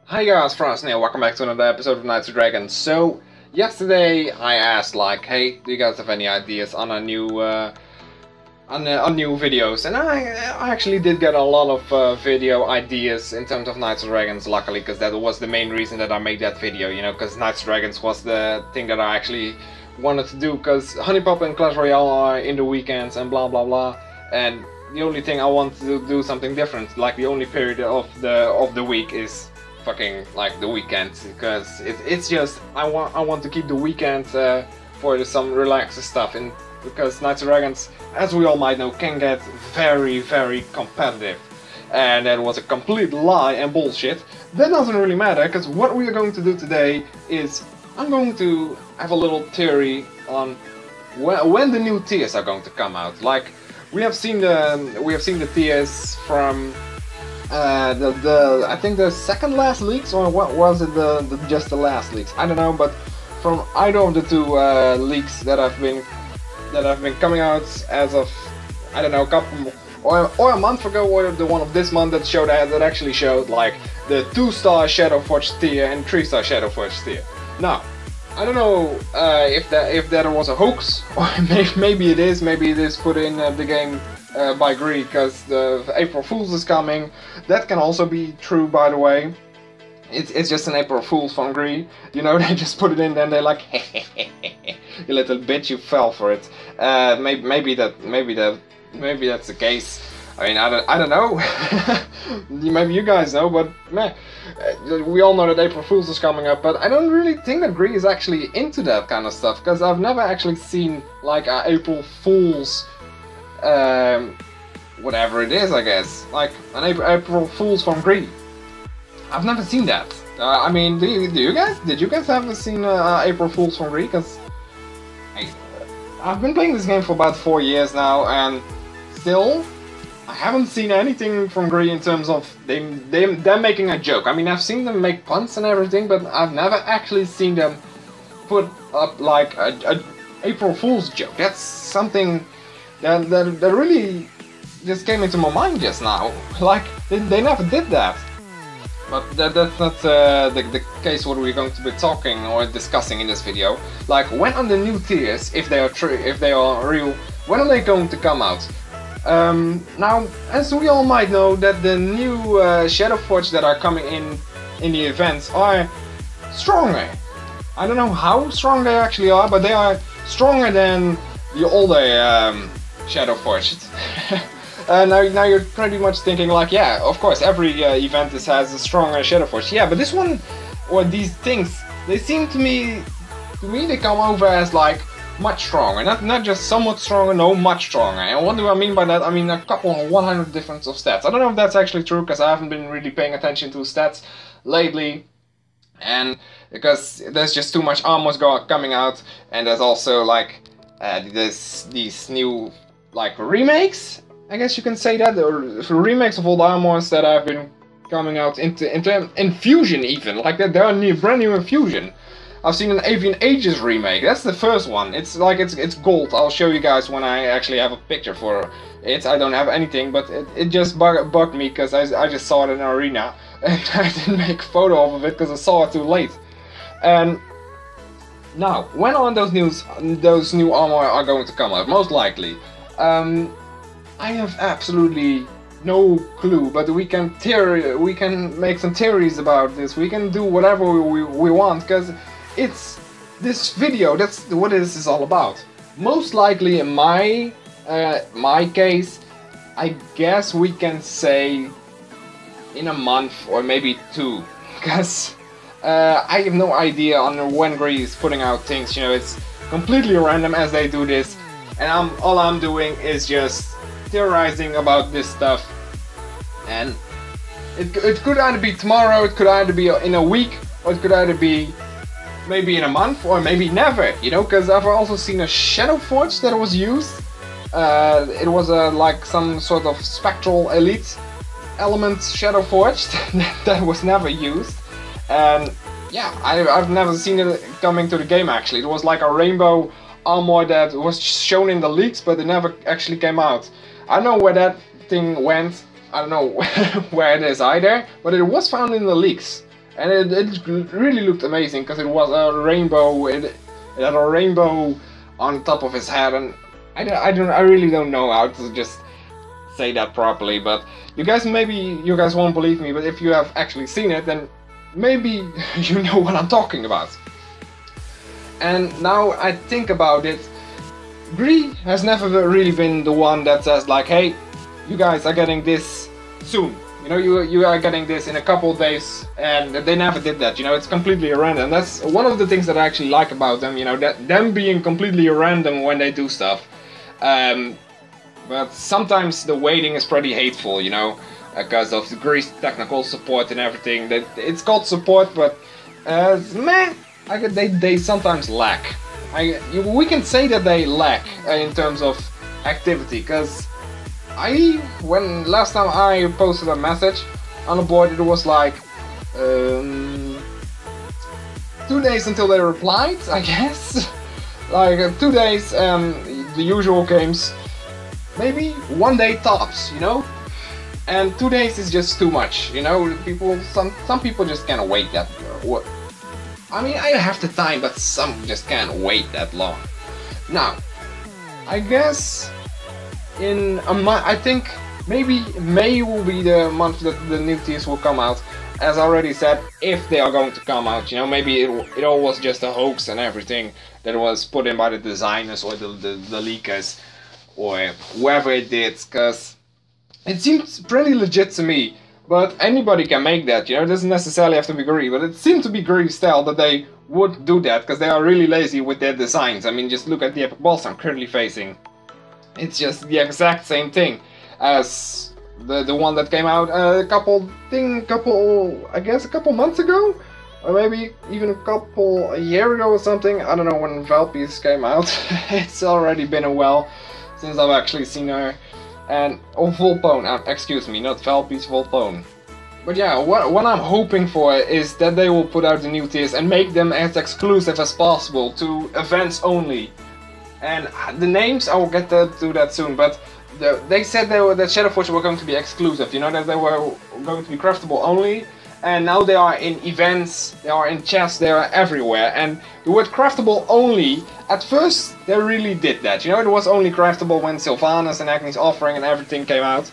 Hi guys, Frost here, welcome back to another episode of Knights of Dragons. So, yesterday I asked like, hey, do you guys have any ideas on a new, on new videos? And I actually did get a lot of video ideas in terms of Knights of Dragons, luckily, because that was the main reason that I made that video, you know, because Knights of Dragons was the thing that I actually wanted to do, because Honeypop and Clash Royale are in the weekends and blah blah blah, and the only thing I want to do something different, like the only period of the week is fucking like the weekend, because it's just I want to keep the weekend for some relaxed stuff, and because Knights of Dragons, as we all might know, can get very competitive, and that was a complete lie and bullshit. That doesn't really matter, because what we are going to do today is I'm going to have a little theory on when the new tiers are going to come out. Like we have seen the tiers from I think the second last leaks, or what was it, just the last leaks? I don't know, but from either of the two leaks that have been coming out as of, I don't know, a couple or a month ago, or the one of this month that showed that actually showed like the 2-star Shadowforged tier and 3-star Shadowforged tier. Now, I don't know if that was a hoax, or maybe it is put in the game by Greed, because the April Fool's is coming. That can also be true, by the way. It's just an April Fool's from Greed. You know, they just put it in, then they're like, you little bitch, you fell for it. Maybe that's the case. I mean, I don't know. Maybe you guys know, but meh. We all know that April Fool's is coming up, but I don't really think that Greed is actually into that kind of stuff, because I've never actually seen like a April Fool's whatever it is, I guess, like an April Fool's from Greed. I've never seen that. I mean, did you guys ever seen April Fool's from Greed? Because I've been playing this game for about 4 years now, and still I haven't seen anything from Greed in terms of them making a joke. I mean, I've seen them make puns and everything, but I've never actually seen them put up like a April Fool's joke. That's something that really just came into my mind just now. Like, they never did that. But that's not the case what we're going to be talking or discussing in this video. Like, when are the new tiers, if they are true, if they are real, when are they going to come out? Now, as we all might know, that the new Shadowforged that are coming in the events are stronger. I don't know how strong they actually are, but they are stronger than the older Shadowforged. Now you're pretty much thinking like, yeah, of course, every event has a stronger Shadowforged. Yeah, but this one, or these things, they seem to me they come over as like much stronger. Not just somewhat stronger, no, much stronger. And what do I mean by that? I mean a couple of 100 difference of stats. I don't know if that's actually true, because I haven't been really paying attention to stats lately. And because there's just too much armors coming out, and there's also like these new like remakes, I guess you can say that, or remakes of old armors that have been coming out in Fusion even, like that. They are brand new in Fusion. I've seen an Avian Ages remake. That's the first one. It's like it's gold. I'll show you guys when I actually have a picture for it. I don't have anything, but it just bugged me, because I just saw it in an arena and I didn't make a photo of it because I saw it too late. And now, when are those new armor are going to come out? Most likely. I have absolutely no clue, but we can make some theories about this. We can do whatever we want, because it's this video. That's what this is all about. Most likely, in my case, I guess we can say in a month or maybe 2, because I have no idea on when Greed is putting out things. You know, it's completely random as they do this, and all I'm doing is just theorizing about this stuff. And it could either be tomorrow, it could either be in a week, or it could either be maybe in a month, or maybe never, you know, because I've also seen a Shadowforged that was used. It was like some sort of spectral elite element Shadowforged that was never used. And yeah, I've never seen it coming to the game actually. It was like a rainbow armor that was shown in the leaks, but it never actually came out. I don't know where that thing went. I don't know where it is either, but it was found in the leaks. and it really looked amazing because it was a rainbow. It had a rainbow on top of his head, and I really don't know how to just say that properly. But maybe you guys won't believe me, but if you have actually seen it, then maybe you know what I'm talking about. And now I think about it, Gree has never really been the one that says like, hey, you guys are getting this soon. You know, you are getting this in a couple of days, and they never did that. You know, it's completely random. That's one of the things that I actually like about them. You know, that them being completely random when they do stuff. But sometimes the waiting is pretty hateful. You know, because of the Grease technical support and everything. That it's called support, but man, they sometimes lack. We can say that they lack in terms of activity, because when last time I posted a message on the board, it was like 2 days until they replied, I guess. Like 2 days, the usual games, maybe 1 day tops, you know. And 2 days is just too much, you know. Some people just can't wait that. I mean, I have the time, but some just can't wait that long. Now, I guess in a month, I think maybe May will be the month that the new tiers will come out. As I already said, if they are going to come out, you know, maybe it all was just a hoax and everything that was put in by the designers or the leakers or whoever it did, because it seems pretty legit to me. But anybody can make that, you know, it doesn't necessarily have to be Gree, but it seemed to be Gree's style that they would do that, because they are really lazy with their designs. I mean, just look at the epic boss I'm currently facing. It's just the exact same thing as the one that came out I guess a couple months ago? Or maybe even a year ago or something. I don't know when Valpies came out. It's already been a while since I've actually seen her. And Volpone, excuse me, not Valpies, Volpone. But yeah, what I'm hoping for is that they will put out the new tiers and make them as exclusive as possible to events only. And the names, I will get to that soon, but they said that Shadow Forge were going to be exclusive, you know, that they were going to be craftable only. And now they are in events, they are in chests, they are everywhere. And the word craftable only, at first they really did that. You know, it was only craftable when Sylvanas and Agni's Offering and everything came out.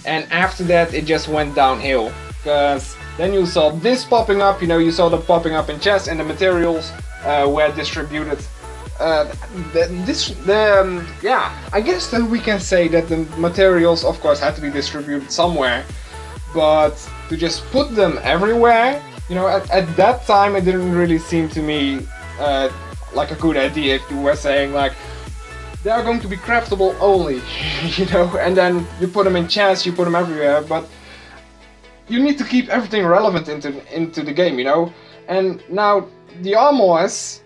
And after that it just went downhill. Because then you saw this popping up, you know, you saw them popping up in chests, and the materials were distributed. Yeah, I guess that we can say that the materials, of course, had to be distributed somewhere. But to just put them everywhere, you know, at that time it didn't really seem to me like a good idea. If you were saying like, they are going to be craftable only, you know, and then you put them in chests, you put them everywhere, but you need to keep everything relevant into the game, you know. And now the armors,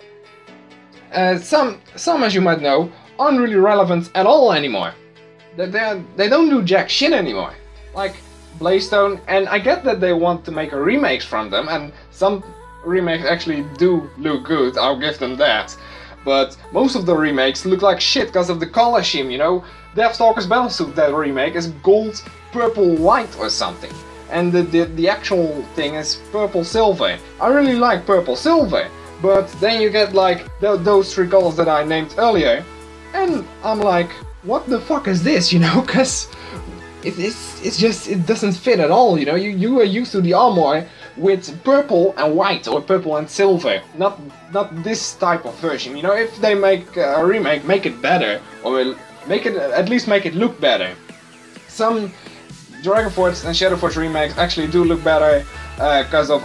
some as you might know, aren't really relevant at all anymore. They don't do jack shit anymore. Like Blaystone, and I get that they want to make remakes from them, and some remakes actually do look good, I'll give them that. But most of the remakes look like shit because of the color scheme, you know. Deathstalker's Battlesuit, that remake, is gold, purple, white or something. And the actual thing is purple, silver. I really like purple, silver. But then you get like those three colors that I named earlier. And I'm like, what the fuck is this, you know? Because it's just, it doesn't fit at all, you know. You are used to the armor with purple and white or purple and silver, not this type of version, you know. If they make a remake, make it better, or make it, at least make it look better. Some Dragon Forge and Shadow Forge remakes actually do look better because of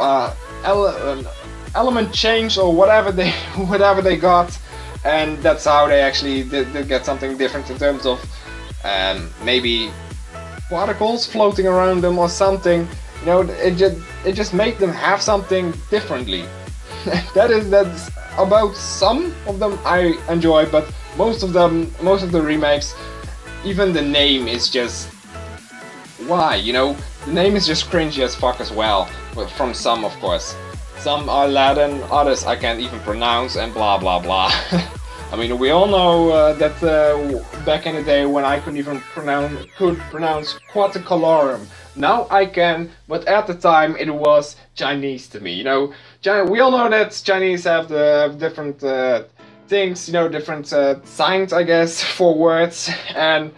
element change or whatever they got, and that's how they actually did get something different in terms of maybe particles floating around them or something. You know, it just made them have something differently. That's about some of them I enjoy, but most of the remakes, even the name is just, why, you know, the name is just cringy as fuck as well. But from some, of course, some are Latin, others I can't even pronounce, and blah blah blah. I mean, we all know that back in the day when I couldn't even pronounce quadricolorum. Now I can, but at the time it was Chinese to me. You know, we all know that Chinese have the different things, you know, different signs, I guess, for words, and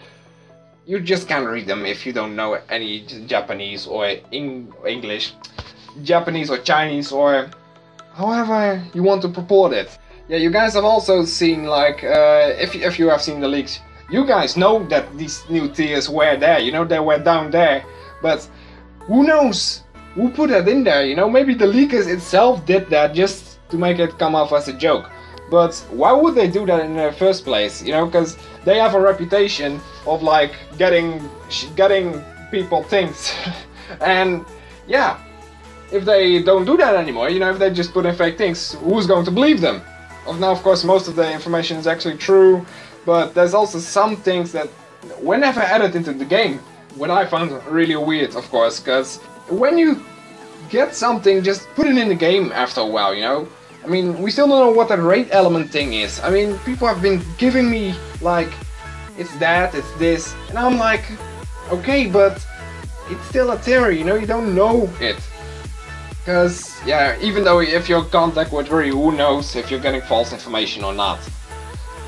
you just can't read them if you don't know any Japanese or English, Japanese or Chinese, or however you want to purport it. Yeah, you guys have also seen, like, if you have seen the leaks, you guys know that these new tiers were there, you know, they were down there, but who knows who put that in there, you know? Maybe the leakers itself did that just to make it come off as a joke. But why would they do that in the first place, you know? Because they have a reputation of, like, getting people things. And yeah, if they don't do that anymore, you know, if they just put in fake things, who's going to believe them? Now, of course, most of the information is actually true, but there's also some things that were never added into the game, what I found really weird, of course, because when you get something, just put it in the game after a while, you know? I mean, we still don't know what that rate element thing is. I mean, people have been giving me, like, it's that, it's this, and I'm like, okay, but it's still a theory, you know, you don't know it. Because, yeah, even though if you're in contact with Ryu, who knows if you're getting false information or not.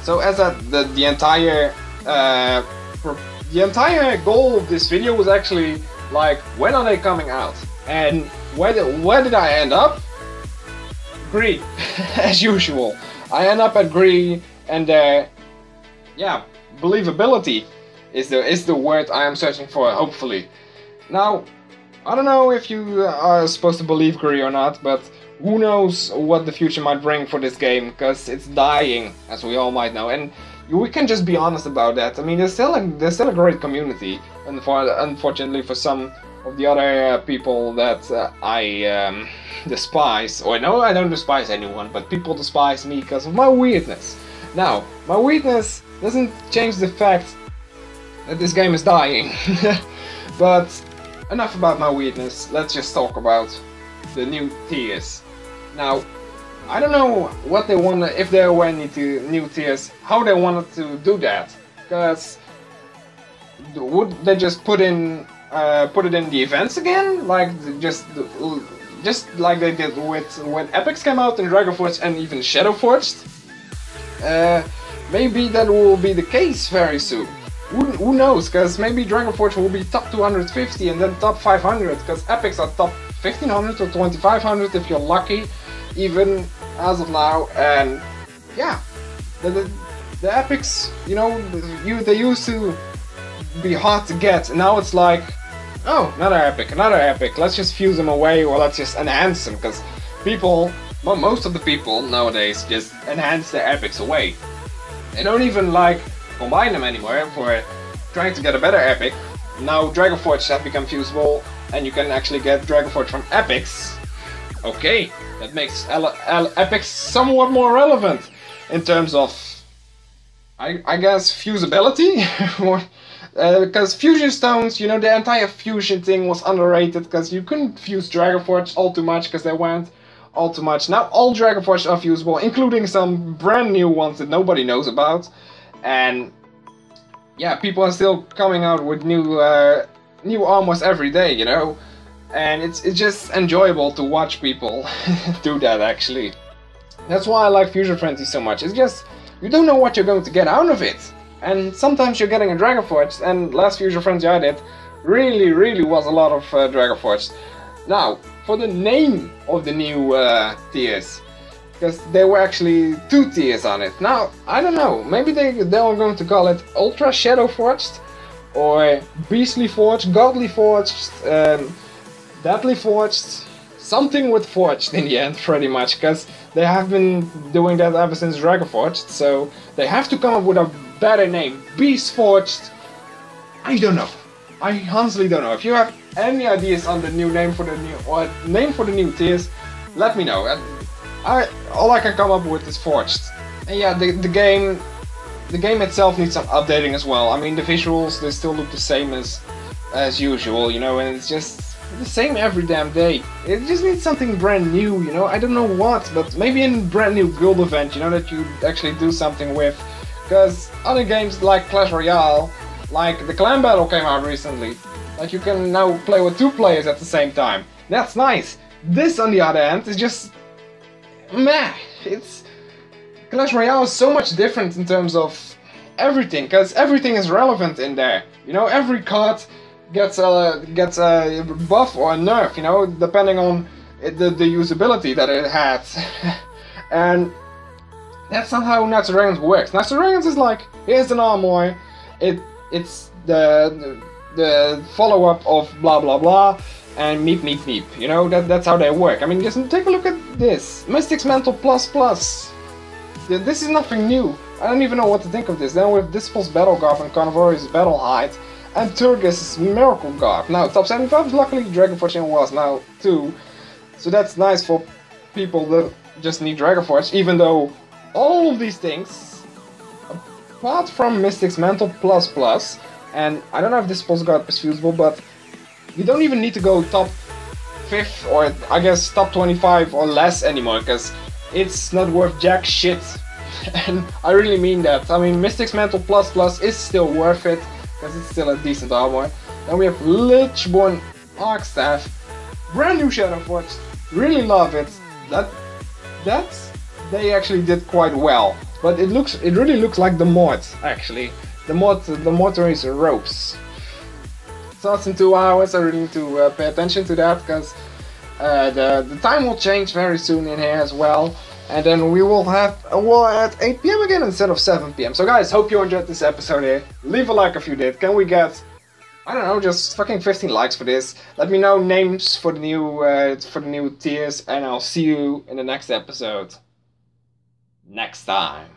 So as the entire goal of this video was actually, like, when are they coming out? And where did I end up? Gree, as usual. I end up at Gree, and yeah, believability is the word I am searching for, hopefully. Now, I don't know if you are supposed to believe Gree or not, but who knows what the future might bring for this game, because it's dying, as we all might know, and we can just be honest about that. I mean, there's still a great community, and unfortunately for some of the other people that I despise, or no, I don't despise anyone, but people despise me because of my weirdness. Now, my weirdness doesn't change the fact that this game is dying, but enough about my weirdness, let's just talk about the new tiers. Now, I don't know what they want, if there were any new tiers, how they wanted to do that, because would they just put it in the events again, like just like they did with when Epics came out in Dragon Forge and even Shadow Forged? Maybe that will be the case very soon. Who knows, because maybe Dragon Forge will be top 250 and then top 500, because Epics are top 1500 or 2500 if you're lucky, even as of now. And yeah, the Epics, you know, they used to be hard to get, and now it's like, oh, another epic, let's just fuse them away, or let's just enhance them, because people, well, most of the people nowadays just enhance their epics away. They don't even, like, combine them anymore for trying to get a better epic. Now Dragon Forge has become fusible, and you can actually get Dragon Forge from epics. Okay, that makes epics somewhat more relevant in terms of, I guess, fusibility. Because fusion stones, you know, the entire fusion thing was underrated, because you couldn't fuse Dragon Forge all too much, because they weren't all too much. Now all Dragon Forge are fusible, including some brand new ones that nobody knows about. And yeah, people are still coming out with new armors every day, you know, and it's just enjoyable to watch people do that. Actually, that's why I like Fusion Frenzy so much. It's just, you don't know what you're going to get out of it, and sometimes you're getting a Dragon Forge, and last Fusion Frenzy I did really was a lot of Dragon Forge. Now, for the name of the new tiers, because there were actually 2 tiers on it. Now, I don't know, maybe they're going to call it Ultra Shadow Forged, or Beastly Forged, Godly Forged, Deadly Forged, something with Forged in the end, pretty much, because they have been doing that ever since Dragon Forged, so they have to come up with a better name. Beast Forged, I don't know. I honestly don't know. If you have any ideas on the new name for the new tiers, let me know. All I can come up with is Forged. And yeah, the game itself needs some updating as well. I mean, the visuals, they still look the same as usual, you know, and it's just, the same every damn day. It just needs something brand new, you know? I don't know what, but maybe a brand new guild event, you know, that you actually do something with. Because other games like Clash Royale, like the clan battle came out recently. Like you can now play with 2 players at the same time. That's nice. This, on the other hand, is just meh. It's Clash Royale is so much different in terms of everything, because everything is relevant in there. You know, every card gets a buff or a nerf, you know, depending on the usability that it has. And that's not how Knights of Dragons works. Knights of Dragons is like, here's an armor, it's the follow-up of blah blah blah, and meep meep meep. You know, that's how they work. I mean, just take a look at this. Mystic's Mantle plus plus. This is nothing new. I don't even know what to think of this. Then with Disciple's Battle Garb and Carnivores Battle Hide, and Turgis' Miracle Garb. Now, top 75, luckily Dragonforge was now too. So that's nice for people that just need Dragonforge, even though all of these things, apart from Mystic's Mantle plus plus, and I don't know if Disciple's Garb is feasible, but you don't even need to go top 5th or I guess top 25 or less anymore, because it's not worth jack shit. And I really mean that. I mean, Mystic's Mantle plus plus is still worth it, because it's still a decent armor. Then we have Lichborn Arcstaff, brand new Shadowforge, really love it. That's they actually did quite well, but it really looks like the mod actually. The mortuary's ropes. Starts in 2 hours. I really need to pay attention to that, because the time will change very soon in here as well. And then we will have a war at 8 PM again instead of 7 PM. So guys, hope you enjoyed this episode here. Leave a like if you did. Can we get, I don't know, just fucking 15 likes for this? Let me know names for the new tiers, and I'll see you in the next episode. Next time.